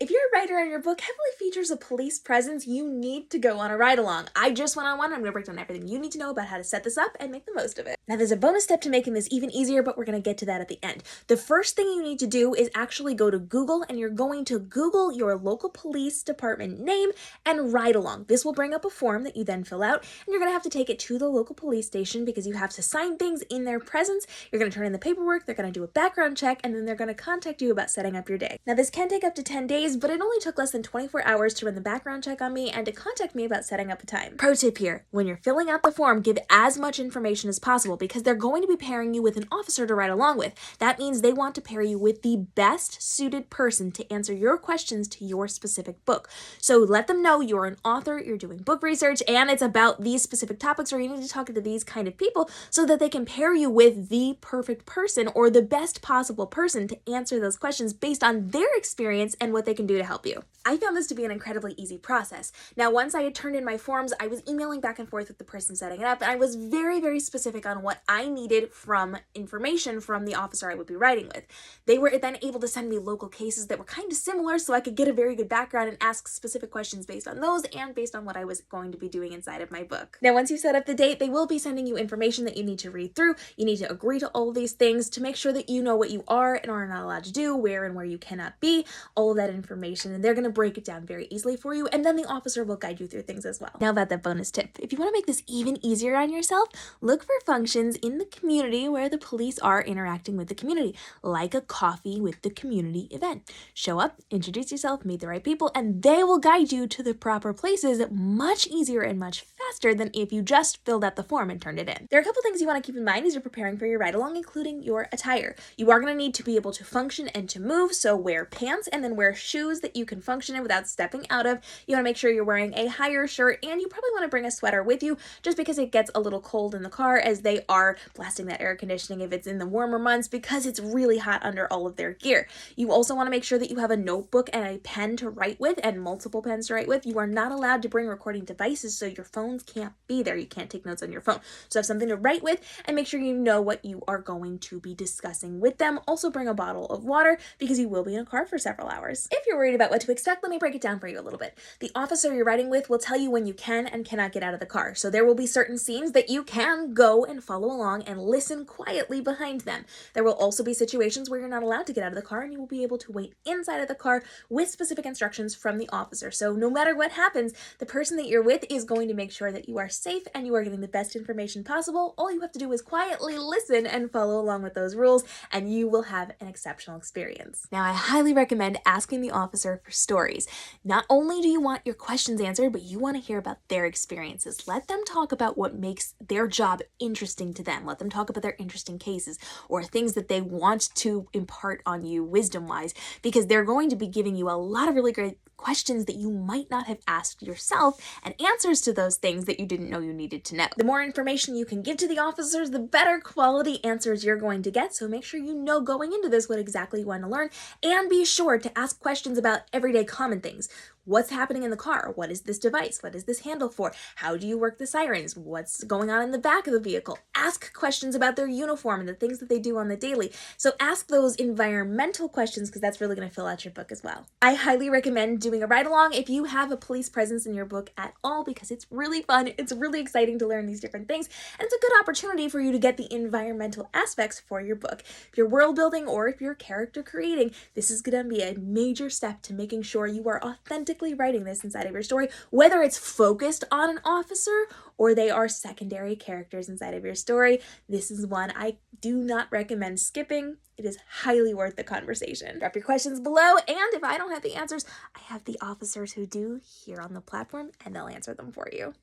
If you're a writer and your book heavily features a police presence, you need to go on a ride-along. I just went on one. I'm going to break down everything you need to know about how to set this up and make the most of it. Now, there's a bonus step to making this even easier, but we're going to get to that at the end. The first thing you need to do is actually go to Google, and you're going to Google your local police department name and ride-along. This will bring up a form that you then fill out, and you're going to have to take it to the local police station because you have to sign things in their presence. You're going to turn in the paperwork, they're going to do a background check, and then they're going to contact you about setting up your day. Now, this can take up to 10 days, but it only took less than 24 hours to run the background check on me and to contact me about setting up a time. Pro tip here, when you're filling out the form, give as much information as possible because they're going to be pairing you with an officer to ride along with. That means they want to pair you with the best suited person to answer your questions to your specific book. So let them know you're an author, you're doing book research, and it's about these specific topics, or you need to talk to these kind of people so that they can pair you with the perfect person or the best possible person to answer those questions based on their experience and what they can do to help you. I found this to be an incredibly easy process. Now, once I had turned in my forms, I was emailing back and forth with the person setting it up, and I was very, very specific on what I needed from information from the officer I would be writing with. They were then able to send me local cases that were kind of similar so I could get a very good background and ask specific questions based on those and based on what I was going to be doing inside of my book. Now, once you set up the date, they will be sending you information that you need to read through. You need to agree to all of these things to make sure that you know what you are and are not allowed to do, where and where you cannot be, all of that information, and they're going to break it down very easily for you, and then the officer will guide you through things as well. Now about that bonus tip. If you want to make this even easier on yourself, look for functions in the community where the police are interacting with the community, like a coffee with the community event. Show up, introduce yourself, meet the right people, and they will guide you to the proper places much easier and much faster than if you just filled out the form and turned it in. There are a couple things you want to keep in mind as you're preparing for your ride-along, including your attire. You are going to need to be able to function and to move, so wear pants and then wear shoes that you can function in without stepping out of. You want to make sure you're wearing a higher shirt, and you probably want to bring a sweater with you just because it gets a little cold in the car as they are blasting that air conditioning if it's in the warmer months because it's really hot under all of their gear. You also want to make sure that you have a notebook and a pen to write with and multiple pens to write with. You are not allowed to bring recording devices, so your phones can't be there. You can't take notes on your phone. So have something to write with and make sure you know what you are going to be discussing with them. Also bring a bottle of water because you will be in a car for several hours. If you're worried about what to expect, let me break it down for you a little bit. The officer you're writing with will tell you when you can and cannot get out of the car. So there will be certain scenes that you can go and follow along and listen quietly behind them. There will also be situations where you're not allowed to get out of the car and you will be able to wait inside of the car with specific instructions from the officer. So no matter what happens, the person that you're with is going to make sure that you are safe and you are getting the best information possible. All you have to do is quietly listen and follow along with those rules, and you will have an exceptional experience. Now, I highly recommend asking the officer for stories. Not only do you want your questions answered, but you want to hear about their experiences. Let them talk about what makes their job interesting to them. Let them talk about their interesting cases or things that they want to impart on you wisdom-wise, because they're going to be giving you a lot of really great questions that you might not have asked yourself and answers to those things that you didn't know you needed to know. The more information you can give to the officers, the better quality answers you're going to get. So make sure you know going into this what exactly you want to learn, and be sure to ask questions about everyday common things. What's happening in the car? What is this device? What is this handle for? How do you work the sirens? What's going on in the back of the vehicle? Ask questions about their uniform and the things that they do on the daily. So ask those environmental questions because that's really going to fill out your book as well. I highly recommend doing a ride-along if you have a police presence in your book at all because it's really fun. It's really exciting to learn these different things, and it's a good opportunity for you to get the environmental aspects for your book. If you're world building or if you're character creating, this is going to be a major step to making sure you are authentically writing this inside of your story, whether it's focused on an officer or they are secondary characters inside of your story. This is one I do not recommend skipping. It is highly worth the conversation. Drop your questions below, and if I don't have the answers, I have the officers who do here on the platform, and they'll answer them for you.